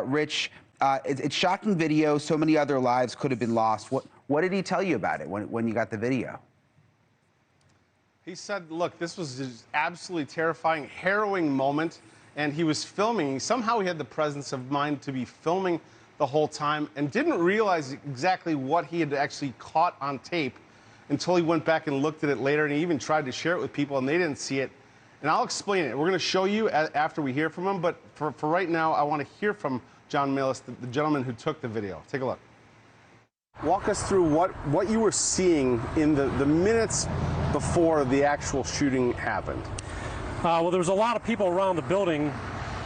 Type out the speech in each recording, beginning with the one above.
Rich, it's shocking video. So many other lives could have been lost. What did he tell you about it when you got the video? He said, look, this was just absolutely terrifying, harrowing moment, and he was filming. Somehow he had the presence of mind to be filming the whole time and didn't realize exactly what he had actually caught on tape until he went back and looked at it later, and he even tried to share it with people, and they didn't see it. And I'll explain it. We're going to show you after we hear from him, but for right now, I want to hear from Jon Malis, the gentleman who took the video. Take a look. Walk us through what you were seeing in the minutes before the actual shooting happened. Well, there was a lot of people around the building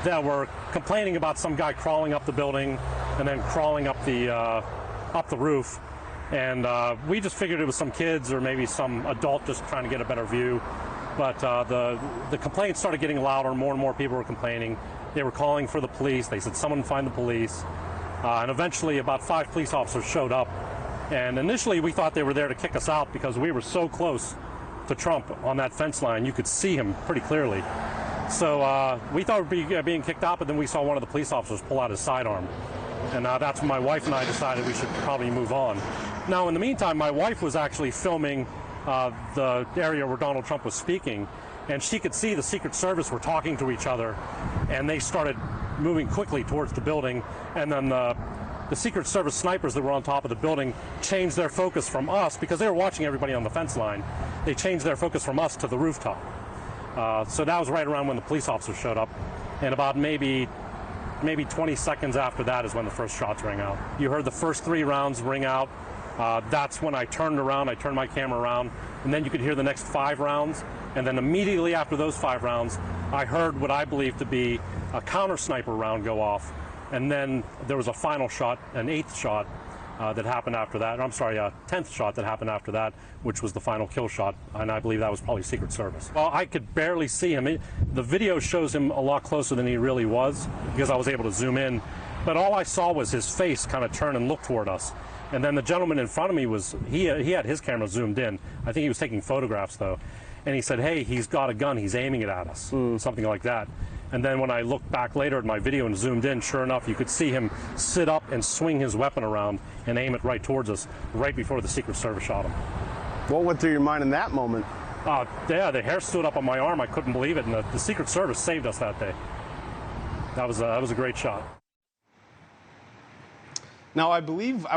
that were complaining about some guy crawling up the building and then crawling up the roof. And we just figured it was some kids or maybe some adult just trying to get a better view. But the complaints started getting louder. More and more people were complaining. They were calling for the police. They said, someone find the police. And eventually about 5 police officers showed up. And initially we thought they were there to kick us out because we were so close to Trump on that fence line. You could see him pretty clearly. So we thought we were being kicked out, but then we saw one of the police officers pull out his sidearm. And that's when my wife and I decided we should probably move on. Now, in the meantime, my wife was actually filming the area where Donald Trump was speaking, and she could see the Secret Service were talking to each other, and they started moving quickly towards the building, and then the Secret Service snipers that were on top of the building changed their focus from us, because they were watching everybody on the fence line. They changed their focus from us to the rooftop. So that was right around when the police officers showed up, and about maybe 20 seconds after that is when the first shots rang out. You heard the first 3 rounds ring out. That's when I turned around, I turned my camera around, and then you could hear the next 5 rounds. And then immediately after those 5 rounds, I heard what I believe to be a counter sniper round go off. And then there was a final shot, an 8th shot that happened after that. I'm sorry, a 10th shot that happened after that, which was the final kill shot. And I believe that was probably Secret Service. Well, I could barely see him. The video shows him a lot closer than he really was because I was able to zoom in. But all I saw was his face kind of turn and look toward us. And then the gentleman in front of me he had his camera zoomed in. I think he was taking photographs though. And he said, hey, he's got a gun, he's aiming it at us, something like that. And then when I looked back later at my video and zoomed in, sure enough, you could see him sit up and swing his weapon around and aim it right towards us, right before the Secret Service shot him. What went through your mind in that moment? Yeah, the hair stood up on my arm. I couldn't believe it, and the Secret Service saved us that day. That was a great shot. Now, I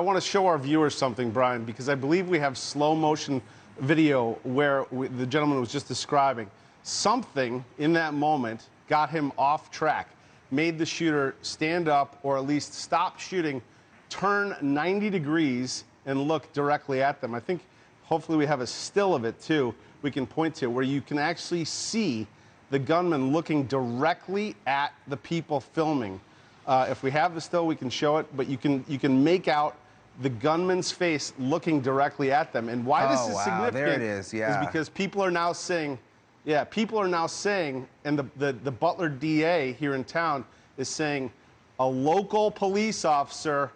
want to show our viewers something, Brian, because I believe we have slow motion video where the gentleman was just describing. Something in that moment got him off track, made the shooter stand up or at least stop shooting, turn 90 degrees and look directly at them. I think hopefully we have a still of it too we can point to where you can actually see the gunman looking directly at the people filming. If we have the still, we can show it, but you can make out the gunman's face looking directly at them. And why this is significant there it is because people are now saying, and the Butler DA here in town is saying a local police officer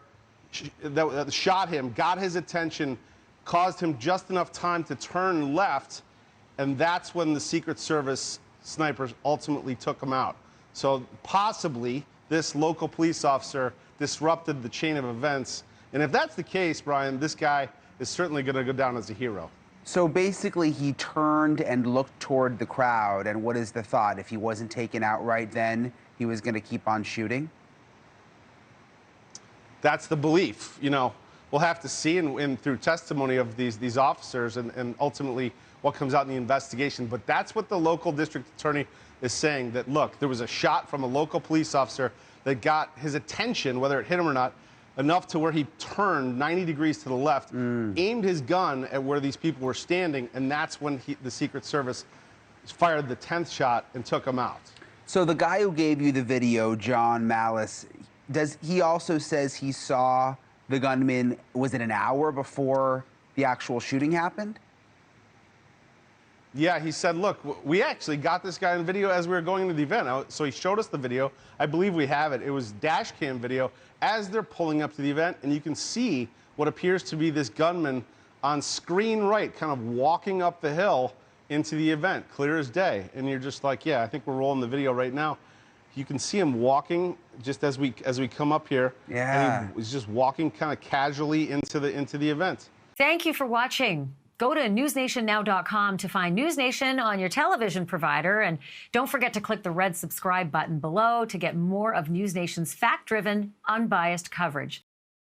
that shot him, got his attention, caused him just enough time to turn left, and that's when the Secret Service snipers ultimately took him out. So possibly this local police officer disrupted the chain of events. And if that's the case, Brian, this guy is certainly going to go down as a hero. So basically he turned and looked toward the crowd, and what is the thought? If he wasn't taken out right then, he was going to keep on shooting? That's the belief. You know, we'll have to see and through testimony of these officers and ultimately what comes out in the investigation. But that's what the local district attorney is saying, that, look, there was a shot from a local police officer that got his attention, whether it hit him or not, enough to where he turned 90 degrees to the left, aimed his gun at where these people were standing, and that's when the Secret Service fired the 10th shot and took him out. So the guy who gave you the video, Jon Malis, he also says he saw the gunman, was it an hour before the actual shooting happened? Yeah, he said, look, we actually got this guy on video as we were going to the event. So he showed us the video. I believe we have it. It was dash cam video as they're pulling up to the event, and you can see what appears to be this gunman on screen right, kind of walking up the hill into the event, clear as day. And you're just like, yeah, I think we're rolling the video right now. You can see him walking just as we come up here. Yeah. And he's just walking kind of casually into the event. Thank you for watching. Go to newsnationnow.com to find News Nation on your television provider. And don't forget to click the red subscribe button below to get more of News Nation's fact-driven, unbiased coverage.